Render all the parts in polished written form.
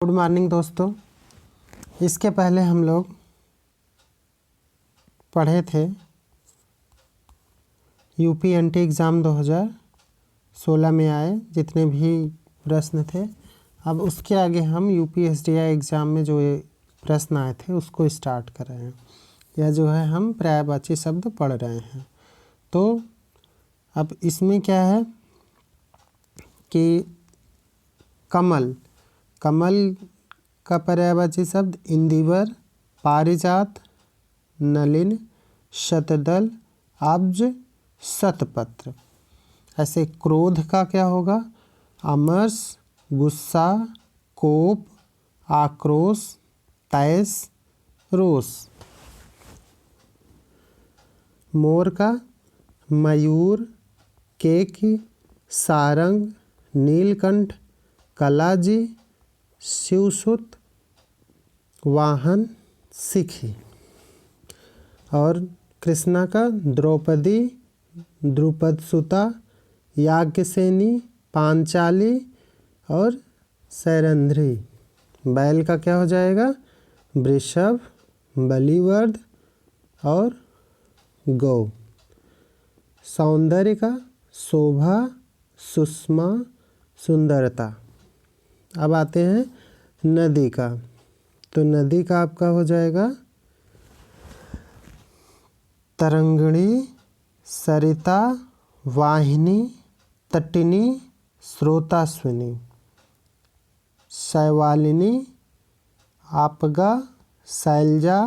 Good morning दोस्तों। इसके पहले हम लोग पढ़े थे यूपी एनटी एग्ज़ाम 2016 में आए जितने भी प्रश्न थे। अब उसके आगे हम यूपी एसडीआई एग्ज़ाम में जो प्रश्न आए थे उसको स्टार्ट कर रहे हैं। यह जो है हम पर्यायवाची शब्द पढ़ रहे हैं। तो अब इसमें क्या है कि कमल का पर्यायवाची शब्द इंदिवर, पारिजात, नलिन, शतदल, अब्ज, शतपत्र। ऐसे क्रोध का क्या होगा? अमर्ष, गुस्सा, कोप, आक्रोश, तैश, रोष। मोर का मयूर, केकी, सारंग, नीलकंठ, कलाजी, शिवसुत, वाहन, सिखी। और कृष्णा का द्रौपदी, द्रुपदसुता, याज्ञसेनी, पांचाली और सैरंध्री। बैल का क्या हो जाएगा? वृषभ, बलिवर्ध और गौ। सौंदर्य का शोभा, सुषमा, सुंदरता। अब आते हैं नदी का। तो नदी का आपका हो जाएगा तरंगिणी, सरिता, वाहिनी, तटिनी, स्रोतास्विनी, शैवालिनी, आपगा, शैलजा,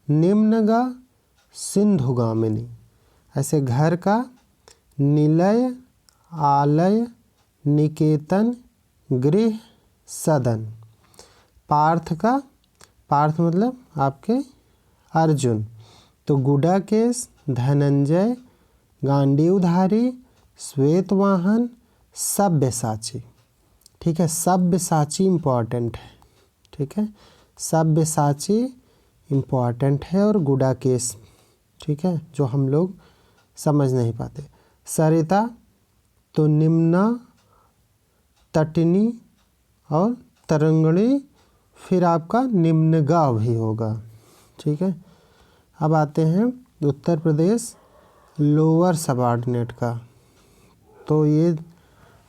निम्नगा, सिंधुगामिनी। ऐसे घर का निलय, आलय, निकेतन, गृह, सदन। पार्थ का, पार्थ मतलब आपके अर्जुन। तो गुडाकेश, धनंजय, गांडीवधारी, श्वेतवाहन, सब्यसाची। ठीक है, सब्यसाची इम्पॉर्टेंट है। ठीक है, सब्यसाची इम्पॉर्टेंट है और गुडाकेश, ठीक है, जो हम लोग समझ नहीं पाते। सरिता तो निम्ना, तटिनी और तरंगिणी, फिर आपका निम्नगा भी होगा। ठीक है, अब आते हैं उत्तर प्रदेश लोअर सबऑर्डिनेट का। तो ये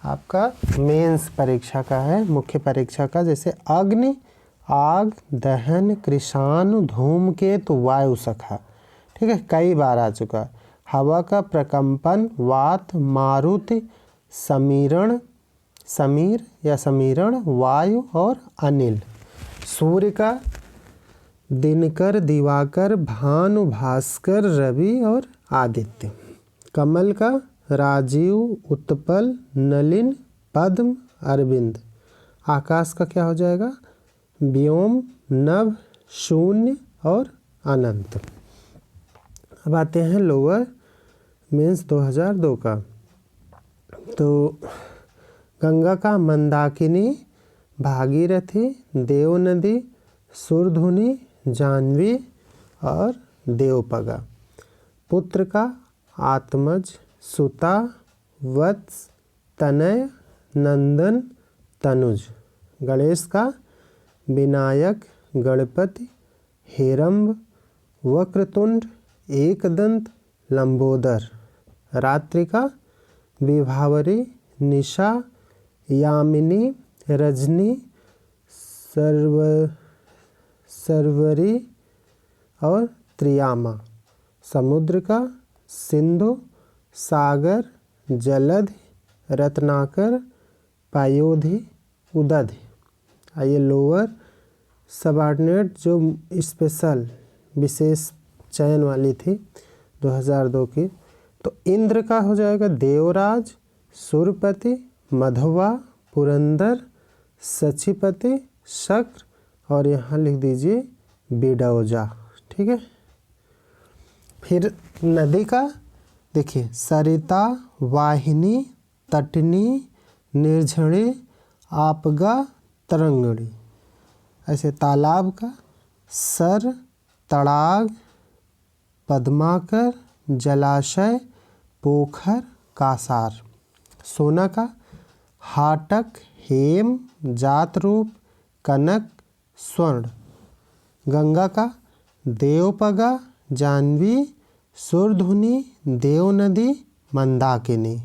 आपका मेंस परीक्षा का है, मुख्य परीक्षा का। जैसे अग्नि, आग, दहन, कृषाण, धूमकेतु, वायु सखा। ठीक है, कई बार आ चुका। हवा का प्रकंपन, वात, मारुति, समीरण, समीर या समीरण, वायु और अनिल। सूर्य का दिनकर, दिवाकर, भानु, भास्कर, रवि और आदित्य। कमल का राजीव, उत्पल, नलिन, पद्म, अरविंद। आकाश का क्या हो जाएगा? व्योम, नभ, शून्य और अनंत। अब आते हैं लोअर मेंस 2002 का। तो गंगा का मंदाकिनी, भागीरथी, देवनदी, सुरधुनी, जाह्नवी और देवपगा। पुत्र का आत्मज, सुता, वत्स, तनय, नंदन, तनुज। गणेश का विनायक, गणपति, हेरंब, वक्रतुंड, एकदंत, लंबोदर। रात्रि का विभावरी, निशा, यामिनी, रजनी, सर्वरी और त्रियामा। समुद्र का सिंधु, सागर, जलधि, रत्नाकर, पायोधि, उदधि। आइए लोअर सबऑर्डिनेट जो स्पेशल विशेष चयन वाली थी 2002 की। तो इंद्र का हो जाएगा देवराज, सुरपति, मधवा, पुरंदर, सचिपति, शक्र और यहाँ लिख दीजिए बिडौजा। ठीक है, फिर नदी का देखिए सरिता, वाहिनी, तटिनी, निर्झरी, आपगा, तरंगिणी। ऐसे तालाब का सर, तड़ाग, पद्माकर, जलाशय, पोखर, कासार। सोना का हाटक, हेम, जातरूप, कनक स्वर्ण। गंगा का देवपगा, जाह्नवी, सुरधुनी, देवनदी, मंदाकिनी।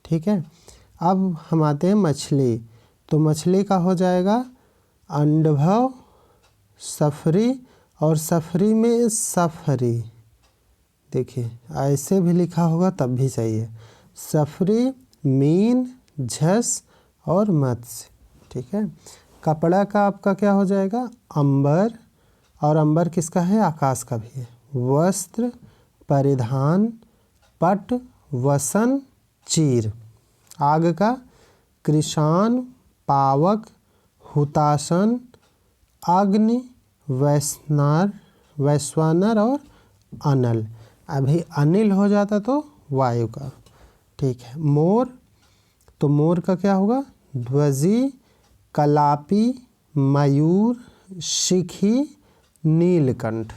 ठीक है। अब हम आते हैं मछली। तो मछली का हो जाएगा अंडभव, सफरी, और सफरी में सफरी। देखिए ऐसे भी लिखा होगा तब भी सही है। सफरी, मीन, झस और मत्स्य। ठीक है। कपड़ा का आपका क्या हो जाएगा अंबर, और अंबर किसका है आकाश का भी है। वस्त्र, परिधान, पट, वसन, चीर। आग का कृशान, पावक, हुतासन, अग्नि, वैश्वानर और अनल। अभी अनिल हो जाता तो वायु का। ठीक है। मोर, तो मोर का क्या होगा ध्वजी, कलापी, मयूर, शिखी, नीलकंठ।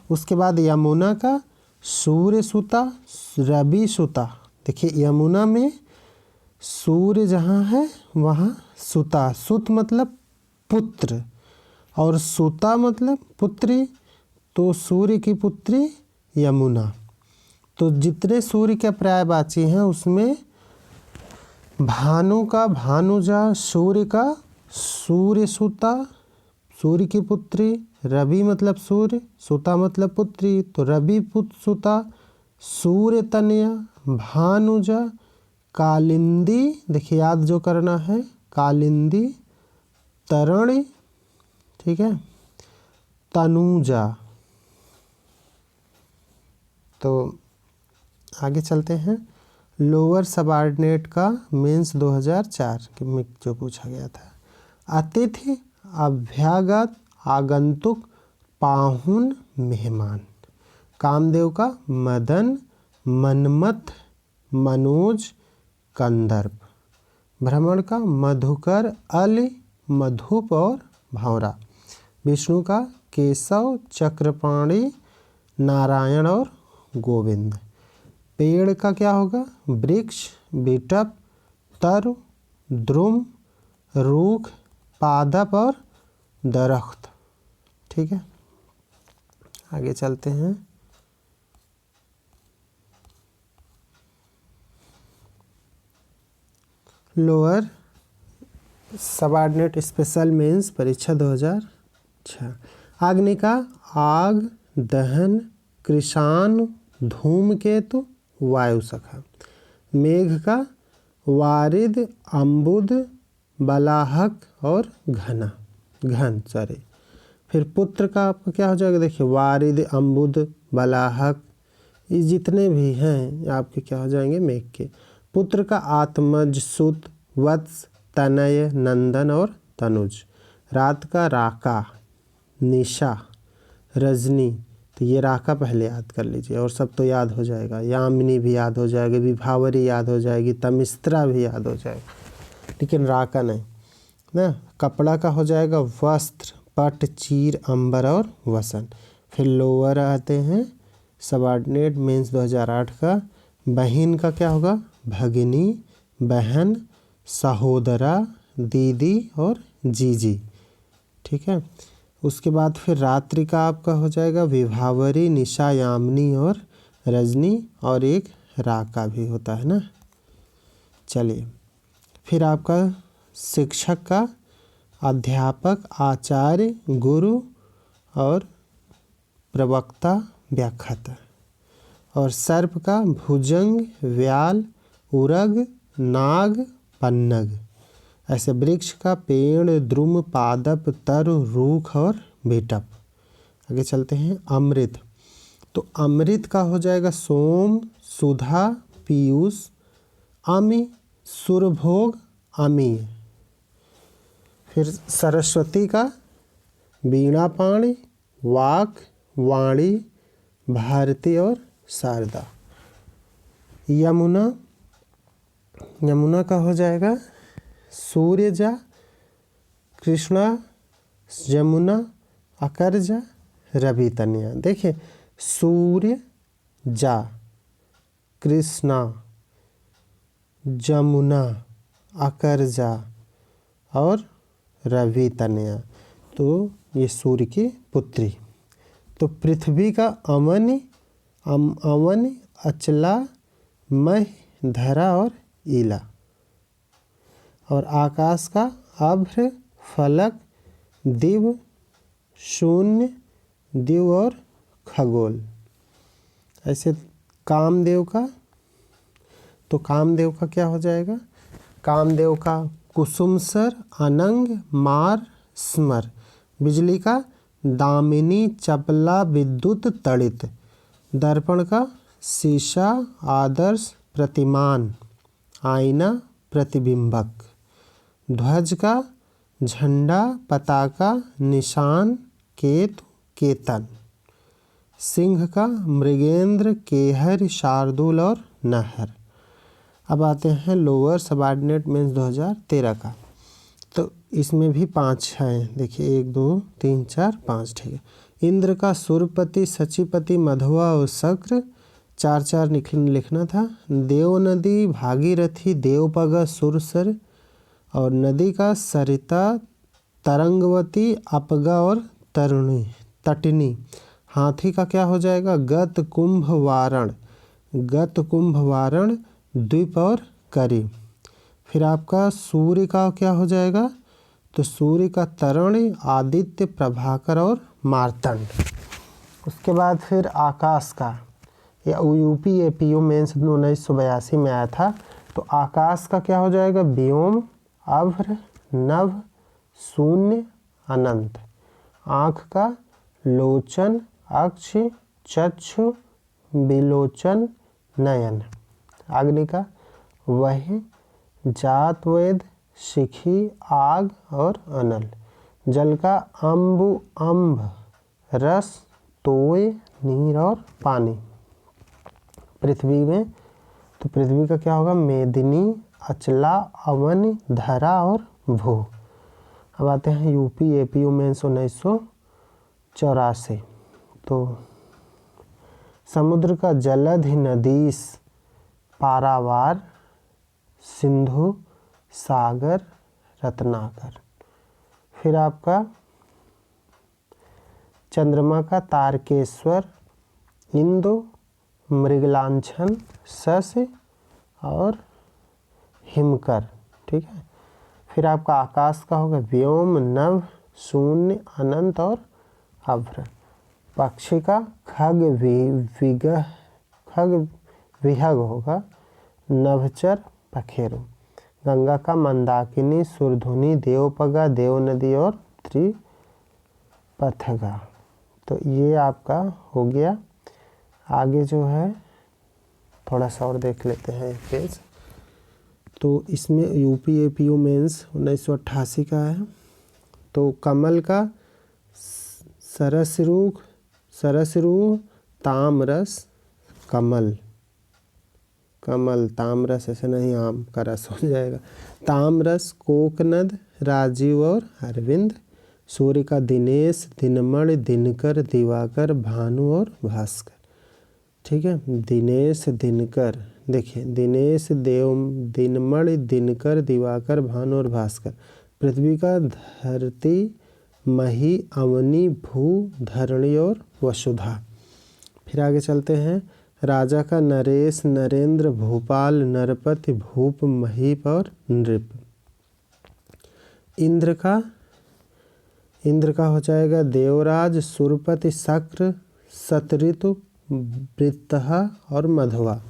उसके बाद यमुना का सूर्य सुता, रवि सुता। देखिए यमुना में सूर्य जहाँ है वहाँ सुता, सुत मतलब पुत्र और सुता मतलब पुत्री, तो सूर्य की पुत्री यमुना। तो जितने सूर्य के पर्यायवाची हैं उसमें भानु का भानुजा, सूर्य का सूर्य सुता, सूर्य की पुत्री, रवि मतलब सूर्य, सुता मतलब पुत्री, तो रवि पुत्र सुता, सूर्य तनया, भानुजा, कालिंदी। देखिए याद जो करना है कालिंदी, तरणि, ठीक है, तनुजा। तो आगे चलते हैं। लोअर सबऑर्डिनेट का मेंस 2004 में जो पूछा गया था। अतिथि, अभ्यागत, आगंतुक, पाहुन, मेहमान। कामदेव का मदन, मनमथ, मनोज, कंदर्प। भ्रमण का मधुकर, अली, मधुप और भंवरा। विष्णु का केशव, चक्रपाणि, नारायण और गोविंद। पेड़ का क्या होगा वृक्ष, बिटप, तरु, द्रुम, रूख, पादप और दरख्त। ठीक है। आगे चलते हैं। लोअर सबऑर्डिनेट स्पेशल मेंस परीक्षा 2006। अग्नि का आग, दहन, कृषाण, धूमकेतु, वायु सखा। मेघ का वारिद, अम्बुद, बलाहक और घन सॉरी। फिर पुत्र का आपका क्या हो जाएगा देखिए वारिद, अम्बुद, बलाहक, ये जितने भी हैं आपके क्या हो जाएंगे मेघ के। पुत्र का आत्मज, सुत, वत्स, तनय, नंदन और तनुज। रात का राका, निशा, रजनी। तो ये राका पहले याद कर लीजिए और सब तो याद हो जाएगा। यामिनी भी याद हो जाएगी, विभावरी याद हो जाएगी, तमिस्त्रा भी याद हो जाएगा, लेकिन राका नहीं ना। कपड़ा का हो जाएगा वस्त्र, पट, चीर, अंबर और वसन। फिर लोअर आते हैं सबऑर्डिनेट मेंस 2008 का। बहन का क्या होगा भगिनी, बहन, सहोदरा, दीदी और जीजी। ठीक है। उसके बाद फिर रात्रि का आपका हो जाएगा विभावरी, निशा, यामिनी और रजनी, और एक राका भी होता है ना। चलिए फिर आपका शिक्षक का अध्यापक, आचार्य, गुरु और प्रवक्ता, व्याख्याता। और सर्प का भुजंग, व्याल, उरग, नाग, पन्नग। ऐसे वृक्ष का पेड़, द्रुम, पादप, तरु, रूख और बिटप। आगे चलते हैं। अमृत, तो अमृत का हो जाएगा सोम, सुधा, पीयूष, अमी, सुरभोग, अमीय। फिर सरस्वती का वीणा पाणी, वाक, वाणी, भारती और शारदा। यमुना का हो जाएगा सूर्यजा, कृष्णा, जमुना, अकरजा, रवि तनया। देखिए सूर्य जा, कृष्णा, जमुना, अकरजा और रवि तनया, तो ये सूर्य की पुत्री। तो पृथ्वी का अवन अचला मह धरा और ईला, और आकाश का अभ्र फलक दिव शून्य दिव और खगोल। ऐसे कामदेव का, तो कामदेव का क्या हो जाएगा? कामदेव का कुसुमसर अनंग मार स्मर, बिजली का दामिनी चपला विद्युत तड़ित, दर्पण का शीशा आदर्श प्रतिमान आईना प्रतिबिंबक, ध्वज का झंडा पताका निशान केतु केतन, सिंह का मृगेंद्र केहर शार्दुल और नहर। अब आते हैं लोअर सबऑर्डिनेट मेंस 2013 का। तो इसमें भी 5 हैं, देखिए 1 2 3 4 5, ठीक है। इंद्र का सुरपति सचिपति मधुआ और शक्र, 4 4 लिखना था। देव नदी भागीरथी देवपग सुरसर, और नदी का सरिता तरंगवती अपगा और तरुणी तटिनी। हाथी का क्या हो जाएगा? गत कुंभ वारण द्वीप और करी। फिर आपका सूर्य का क्या हो जाएगा? तो सूर्य का तरण आदित्य प्रभाकर और मार्तंड। उसके बाद फिर आकाश का, या यूपी एपीयू मेंस 1982 में आया था। तो आकाश का क्या हो जाएगा? व्योम अभ्र नभ शून्य अनंत। आँख का लोचन अक्ष चक्षु विलोचन नयन। अग्नि का वह जात वेद शिखी आग और अनल। जल का अम्बु अम्भ रस तोय नीर और पानी। पृथ्वी में, तो पृथ्वी का क्या होगा? मेदिनी अचला अवन धरा और भू। अब आते हैं यूपी एपीयू मेंस 1984। तो समुद्र का जलधि नदीस पारावार सिंधु सागर रत्नाकर। फिर आपका चंद्रमा का तारकेश्वर इंदु मृगलांछन शशि और हिमकर, ठीक है। फिर आपका आकाश का होगा व्योम नभ शून्य अनंत और अभ्र। पक्षी का खग विहग होगा नभचर पखेरु। गंगा का मंदाकिनी सुरधुनी देवपगा देवनदी और त्रिपथगा। तो ये आपका हो गया। आगे जो है थोड़ा सा और देख लेते हैं एक पेज। तो इसमें यूपी एपीयू मेंस 1988 का है। तो कमल का सरसरू तामरस कमल तामरस ऐसे नहीं, आम का रस हो जाएगा। तामरस कोकनद राजीव और अरविंद। सूर्य का दिनेश दिनमण दिनकर दिवाकर भानु और भास्कर, ठीक है। दिनेश दिनकर, देखिए दिनेश देव दिनमण दिनकर दिवाकर भानु और भास्कर। पृथ्वी का धरती मही अवनी भू धरणी और वसुधा। फिर आगे चलते हैं। राजा का नरेश नरेंद्र भूपाल नरपति भूप महीप और नृप। इंद्र का हो जाएगा देवराज सुरपति शक्र सतऋतु वृत्तहा और मधवा।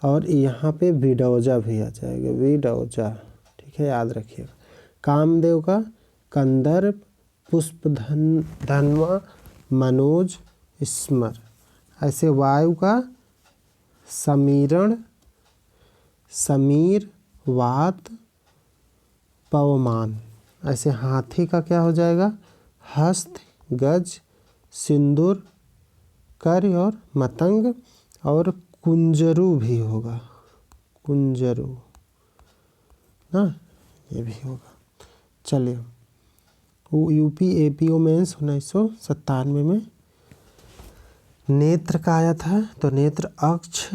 और यहाँ पे विडौजा भी आ जाएगा, विडौजा, ठीक है, याद रखिएगा। कामदेव का कंदर्प पुष्पधन्वा मनोज स्मर। ऐसे वायु का समीरण समीर वात पवमान। ऐसे हाथी का क्या हो जाएगा? हस्त गज सिंदूर कर और मतंग। और कुंजरू भी होगा, कुंजरू ना, ये भी होगा। चलिए, वो यूपी एपीओ मेंस 1997 में नेत्र का आया था। तो नेत्र अक्ष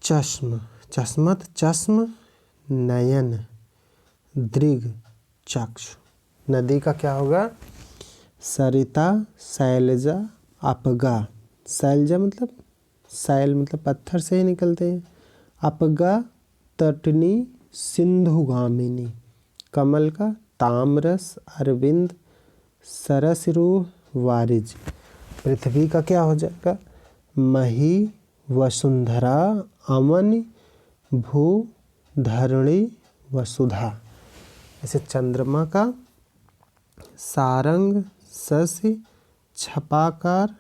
चश्म चश्मत चश्म नयन दृग चक्षु नदी का क्या होगा? सरिता, शैलजा, अपगा। शैलजा मतलब शैल मतलब पत्थर से ही निकलते हैं। अपगा, तटनी, सिंधुगामिनी। कमल का ताम्रस, अरविंद, सरसिरुह, वारिज। पृथ्वी का क्या हो जाएगा? मही, वसुंधरा, अमन, भू, धरणी, वसुधा। ऐसे चंद्रमा का सारंग, शशि, छपाकार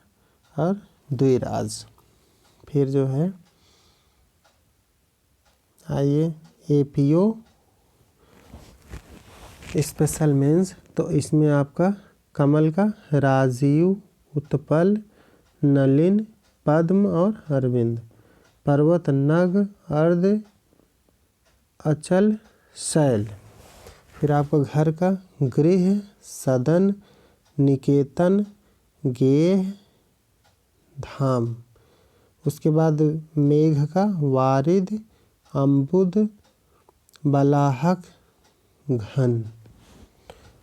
और द्विराज। फिर जो है आइए एपीओ स्पेशल मेंस। तो इसमें आपका कमल का राजीव, उत्पल, नलिन, पद्म और अरविंद। पर्वत नग, अर्ध, अचल, शैल। फिर आपका घर का गृह, सदन, निकेतन, गेह, धाम। उसके बाद मेघ का वारिद, अम्बुद, बलाहक, घन।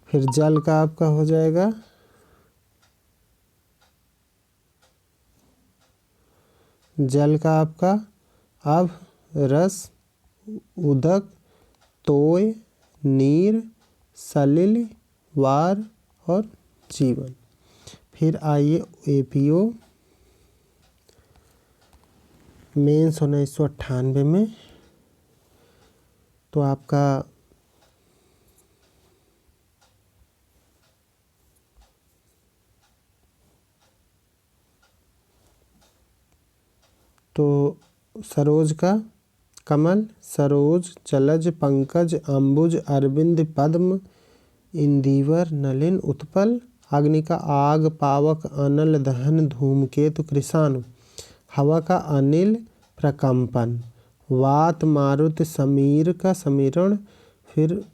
फिर जल का आपका हो जाएगा जल का आपका अब, रस, उदक, तोय, नीर, सलिल, वार और जीवन। फिर आइए एपीओ मेंस 1998 में। तो आपका सरोज का कमल, सरोज, चलज, पंकज, अम्बुज, अरविंद, पद्म, इंदिवर, नलिन, उत्पल। अग्नि का आग, पावक, अनल, दहन, धूमकेतु, कृषाणु। हवा का अनिल, प्रकंपन। वात, मारुत, समीर का समीरण। फिर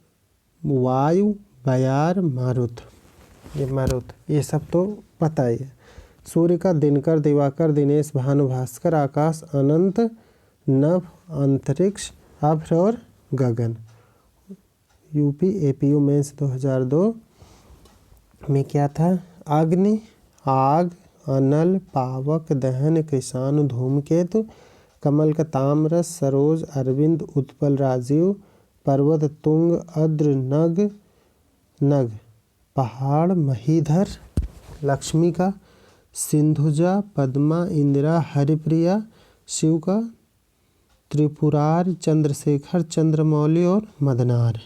वायु, बयार, मारुत। ये सब तो पता ही है। सूर्य का दिनकर, दिवाकर, दिनेश, भानु, भास्कर। आकाश अनंत, नभ, अंतरिक्ष, अभ्र और गगन। यूपी एपीओ मेंस 2002 में क्या था? अग्नि, आग, अनल, पावक, दहन, कृषाणु, धूमकेतु। कमल का ताम्रस, सरोज, अरविंद, उत्पल, राजीव। पर्वत तुंग, अद्र, नग, पहाड़, महीधर। लक्ष्मी का सिंधुजा, पद्मा, इंदिरा, हरिप्रिया। शिव का त्रिपुरार, चंद्रशेखर, चंद्रमौली और मदनार।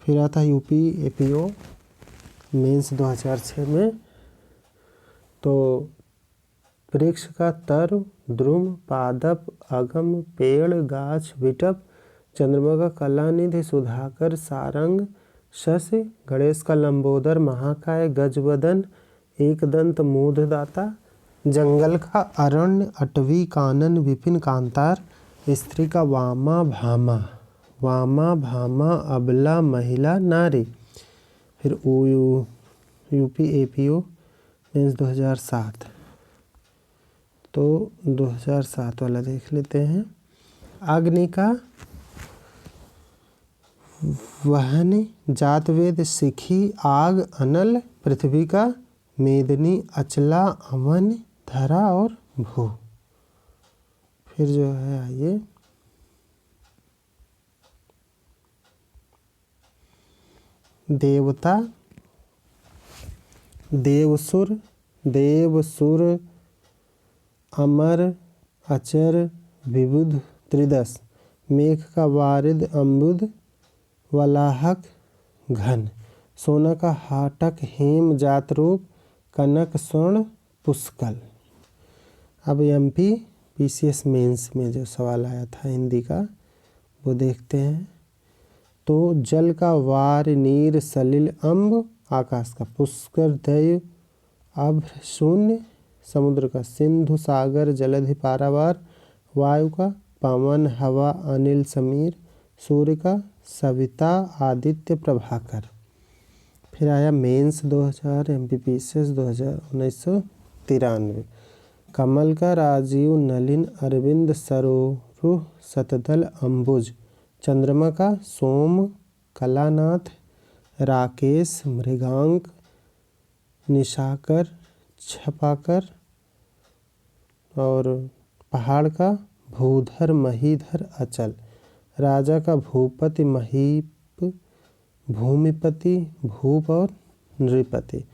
फिर आता है यूपी एपीओ मेंस 2006 में। तो वृक्ष का तर, द्रुम, पादप, अगम, पेड़, गाछ, विटप। चंद्रमा का कलानिधि, सुधाकर, सारंग, शशि। गणेश का लंबोदर, महाकाय, गजवदन, एकदंत, मूढ़दाता। जंगल का अरण्य, अटवी, कानन, विपिन, कांतार। स्त्री का वामा, भामा, अबला, महिला, नारी। फिर यूपी एपीओ मीन्स 2007। तो 2007 वाला देख लेते हैं। अग्नि का वहन, जातवेद, शिखी, आग, अनल। पृथ्वी का मेदिनी, अचला, अमन, धरा और भू। फिर जो है आइए देवता, देवसुर, अमर, अचर, विबुध, त्रिदश। मेघ का वारिद, अम्बुद, वलाहक, घन। सोना का हाटक, हेम, जातरूप, कनक, स्वर्ण, पुष्कल। अब एमपी पीसीएस मेंस में जो सवाल आया था हिंदी का वो देखते हैं। तो जल का वार, नीर, सलिल, अम्ब। आकाश का पुष्कर, दैव, अभ्र, शून्य। समुद्र का सिंधु, सागर, जलधि, पारावार। वायु का पवन, हवा, अनिल, समीर। सूर्य का सविता, आदित्य, प्रभाकर। फिर आया मेंस 2000, एमपीपीसीएस 1993। कमल का राजीव, नलिन, अरविंद, सरोरुह, शतदल, अम्बुज। चंद्रमा का सोम, कलानाथ, राकेश, मृगांक, निशाकर, छपाकर, और पहाड़ का भूधर, महीधर, अचल, राजा का भूपति, महीप, भूमिपति, भूप और नृपति,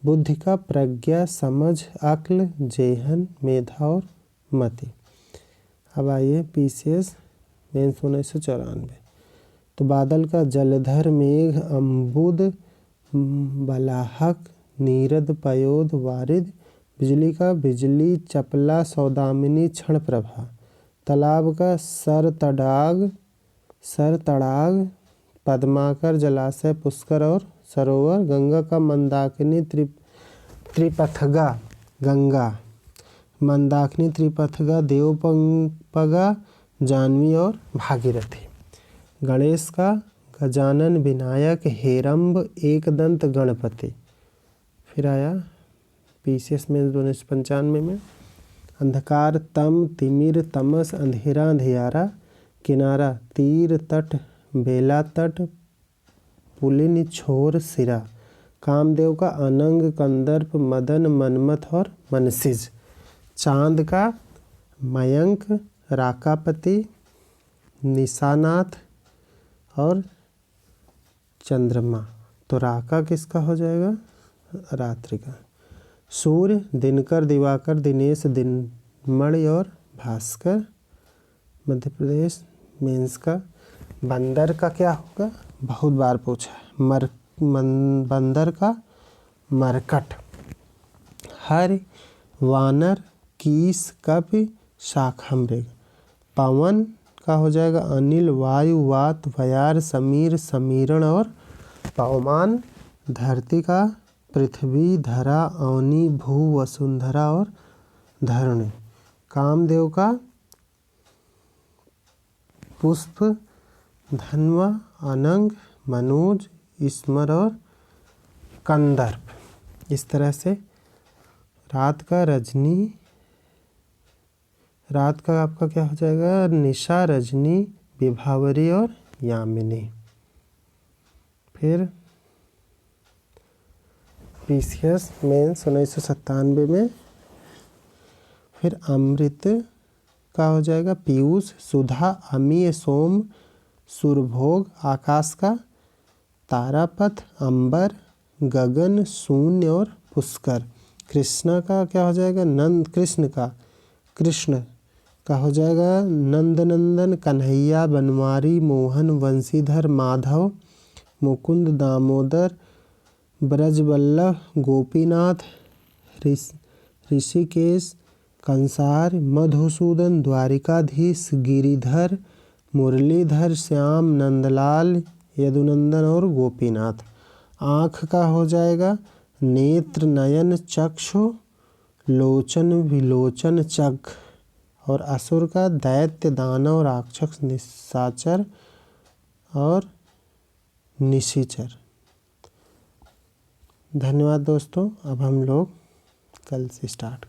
बुद्धि का प्रज्ञा, समझ, अक्ल, जेहन, मेधा और मति। अब आइए पीसीएस मेंस 1994। तो बादल का जलधर, मेघ, अम्बुद, बलाहक, नीरद, पयोध, वारिद, बिजली का बिजली, चपला, सौदामिनी, क्षण प्रभा, तालाब का सर तड़ाग, पद्माकर, जलाशय, पुष्कर और सरोवर, गंगा का मंदाकिनी, त्रिपथगा, गंगा, मंदाकिनी, त्रिपथगा, देवपंपगा, जाह्नवी और भागीरथी, गणेश का गजानन, विनायक, हेरंब, एकदंत, गणपति। फिर आया पीसीएस में 1995 में अंधकार, तम, तिमिर, तमस, अंधेरा, अंधियारा, किनारा, तीर, तट, बेला तट, पुलिन, छोर, सिरा, कामदेव का अनंग, कंदर्प, मदन, मनमथ और मनसिज, चांद का मयंक, राकापति, निशानाथ और चंद्रमा। तो राका किसका हो जाएगा? रात्रि का। सूर्य, दिनकर, दिवाकर, दिनेश, दिनमणि और भास्कर, मध्य प्रदेश मेंस का। बंदर का क्या होगा? बहुत बार पूछा है। बंदर का मरकट। हरि, वानर, कीस, कपि, शाखामृग। पवन का हो जाएगा अनिल, वायु, वात, वयार, समीर, समीरण और पवमान। धरती का पृथ्वी, धरा, अवनी, भू, वसुंधरा और धरणी। कामदेव का पुष्प, धन्वा, अनंग, मनोज, स्मर और कंदर्प। इस तरह से रात का रजनी, रात का आपका क्या हो जाएगा? निशा, रजनी, विभावरी और यामिनी। फिर पीसीएस मेंस 1997 में फिर अमृत का हो जाएगा पीयूष, सुधा, अमीय, सोम, सुरभोग, आकाश का तारापथ, अंबर, गगन, शून्य और पुष्कर। कृष्ण का क्या हो जाएगा? नंद, कृष्ण का हो जाएगा नंदनंदन, कन्हैया, बनवारी, मोहन, वंशीधर, माधव, मुकुंद, दामोदर, ब्रजवल्लभ, गोपीनाथ, ऋषिकेश, कंसार, मधुसूदन, द्वारिकाधीश, गिरिधर, मुरलीधर, श्याम, नंदलाल, यदुनंदन और गोपीनाथ। आँख का हो जाएगा नेत्र, नयन, चक्षु, लोचन, विलोचन, चख। और असुर का दैत्य, दानव, राक्षस, निशाचर और निशिचर। धन्यवाद दोस्तों। अब हम लोग कल से स्टार्ट